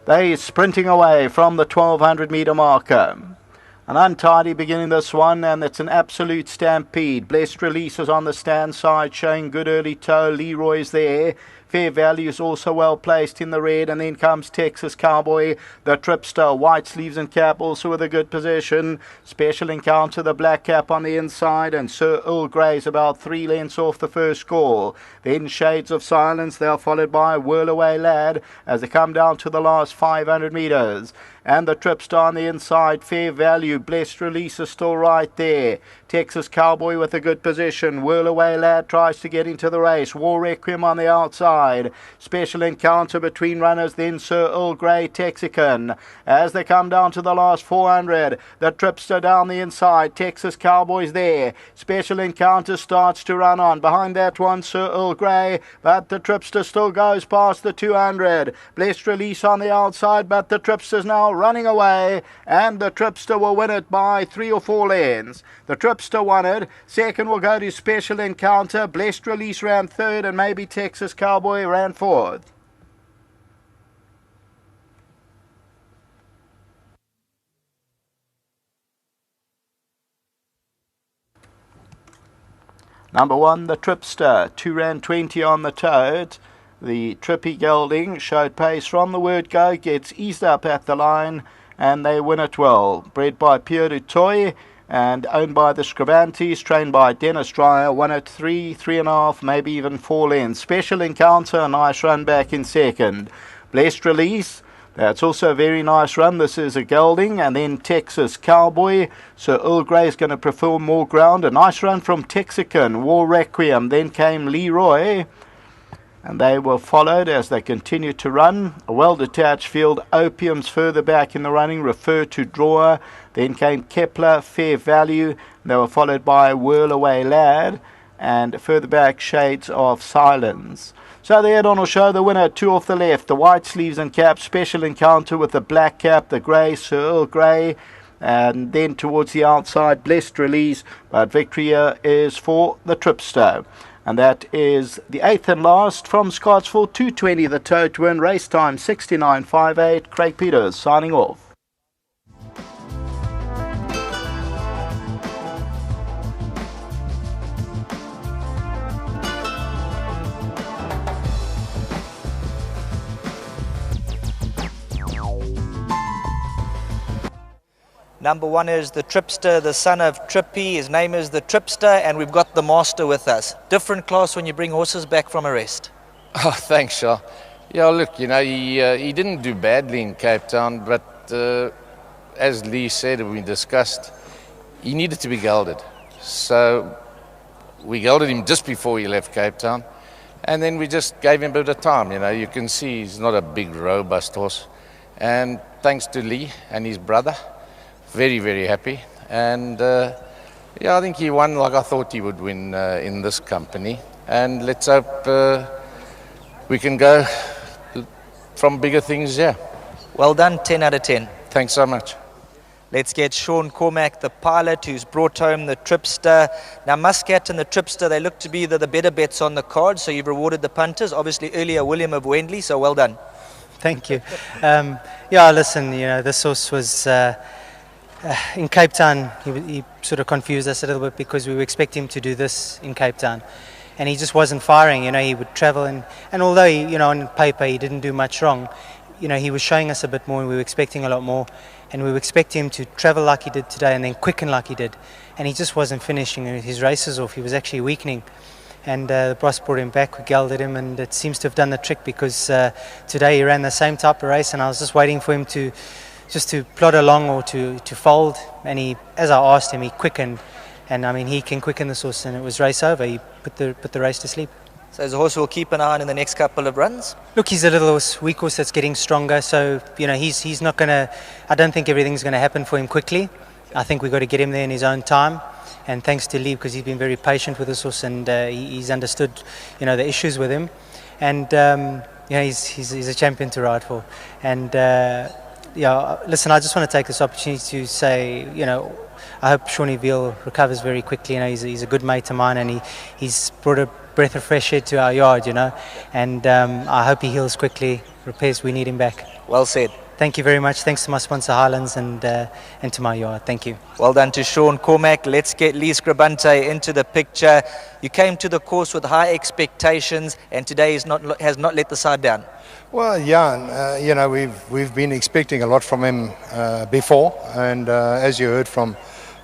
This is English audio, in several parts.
They sprinting away from the 1200 meter marker. An untidy beginning this one, and it's an absolute stampede. Blessed Release is on the stand side, showing good early toe. Leroy's there. Fair Value is also well placed in the red, and then comes Texas Cowboy, the Tripster, white sleeves and cap, also with a good position. Special Encounter, the black cap on the inside, and Sir Earl Grey's about 3 lengths off the first score. Then Shades of Silence, they are followed by Whirl Away Lad as they come down to the last 500 meters. And the Tripster on the inside, Fair Value, Blessed Release is still right there. Texas Cowboy with a good position. Whirl Away Lad tries to get into the race. War Requiem on the outside. Special Encounter between runners, then Sir Earl Grey, Texican. As they come down to the last 400, the Tripster down the inside. Texas Cowboy's there. Special Encounter starts to run on. Behind that one, Sir Earl Grey, but the Tripster still goes past the 200. Blessed Release on the outside, but the Tripster's now running away, and the Tripster will win it by 3 or 4 lengths. The Tripster won it. Second will go to Special Encounter. Blessed Release ran third, and maybe Texas Cowboy ran fourth. Number 1, the Tripster, 2 ran 20 on the toad. The Trippy Gelding showed pace from the word go, gets eased up at the line, and they win it well. Bred by Pierre du Toy and owned by the Scribantes, trained by Dennis Dreyer, won it 3.5, maybe even 4 lengths. Special Encounter, a nice run back in second. Blessed Release, that's also a very nice run. This is a gelding. And then Texas Cowboy. So Earl Grey is going to perform more ground. A nice run from Texican. War Requiem. Then came Leroy. And they were followed as they continued to run. A well-detached field. Opium's further back in the running. Refer to Drawer. Then came Kepler, Fair Value. They were followed by Whirl Away Lad. And further back, Shades of Silence. So the head-on will show the winner, 2 off the left. The white sleeves and cap, Special Encounter with the black cap, the grey, Sir Earl Grey. And then towards the outside, Blessed Release. But victory here is for the Tripster. And that is the 8th and last from Scotsville, 2:20 the toad to win, race time 69.58. Craig Peters signing off. Number 1 is the Tripster, the son of Trippy. His name is the Tripster, and we've got the master with us. Different class when you bring horses back from a rest. Oh, thanks, Shah. Yeah, look, you know, he didn't do badly in Cape Town, but as Lee said and we discussed, he needed to be gelded. So we gelded him just before he left Cape Town, and then we just gave him a bit of time. You know, you can see he's not a big, robust horse. And thanks to Lee and his brother, very, very happy. And yeah, I think he won like I thought he would win in this company. And let's hope we can go from bigger things, yeah. Well done, 10 out of 10. Thanks so much. Let's get Sean Cormack, the pilot, who's brought home the Tripster. Now, Muscat and the Tripster, they look to be the better bets on the card, so you've rewarded the punters. Obviously, earlier, William of Wendley, so well done. Thank you. Yeah, listen, you know, this horse was... in Cape Town, he sort of confused us a little bit because we were expecting him to do this in Cape Town. And he just wasn't firing, you know, he would travel and although, he, you know, on paper he didn't do much wrong, you know, he was showing us a bit more and we were expecting a lot more. And we were expecting him to travel like he did today and then quicken like he did. And he just wasn't finishing his races off, he was actually weakening. And the boss brought him back, we gelded him, and it seems to have done the trick because today he ran the same type of race and I was just waiting for him to plod along or to fold, and he, as I asked him, he quickened, and I mean he can quicken this horse, and it was race over. He put the race to sleep. So as a horse we'll keep an eye on in the next couple of runs? Look, he's a little weak horse that's getting stronger, so you know he's not gonna. I don't think everything's gonna happen for him quickly. I think we've got to get him there in his own time, and thanks to Lee because he's been very patient with this horse and he's understood, you know, the issues with him, and you know he's a champion to ride for, and. Yeah, listen, I just want to take this opportunity to say, you know, I hope Shawnee Veal recovers very quickly. You know, he's a good mate of mine and he's brought a breath of fresh air to our yard, you know, and I hope he heals quickly, repairs, we need him back. Well said. Thank you very much. Thanks to my sponsor Highlands and to my yard. Thank you. Well done to Sean Cormack. Let's get Lee Scribante into the picture. You came to the course with high expectations, and today has not let the side down. Well, yeah, you know, we've been expecting a lot from him before, and as you heard from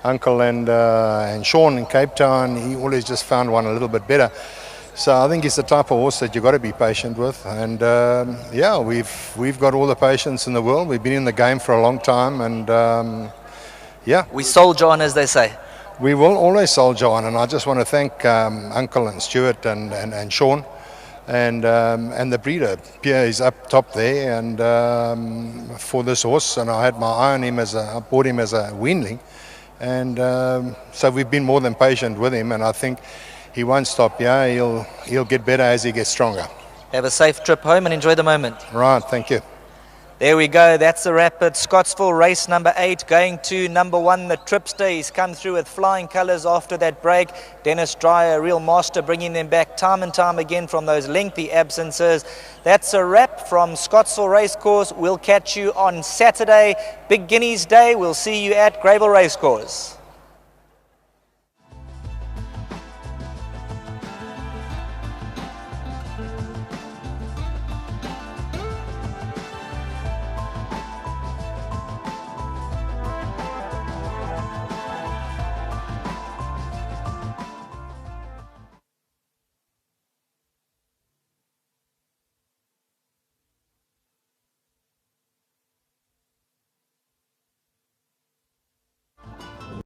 Uncle and Sean in Cape Town, he always just found one a little bit better. So I think he's the type of horse that you've got to be patient with, and yeah, we've got all the patience in the world. We've been in the game for a long time, and yeah. We soldier on, as they say. We will always soldier on, and I just want to thank Uncle and Stuart and Sean. And the breeder, Pierre, is up top there, and for this horse, and I had my eye on him I bought him as a weanling, and so we've been more than patient with him, and I think he won't stop. Yeah, he'll get better as he gets stronger. Have a safe trip home and enjoy the moment. Right, thank you. There we go. That's the wrap at Scotsville, race number 8, going to number 1, the Tripster. He's come through with flying colours after that break. Dennis Dreyer, a real master, bringing them back time and time again from those lengthy absences. That's a wrap from Scotsville Racecourse. We'll catch you on Saturday, Big Guineas Day. We'll see you at Greyville Racecourse.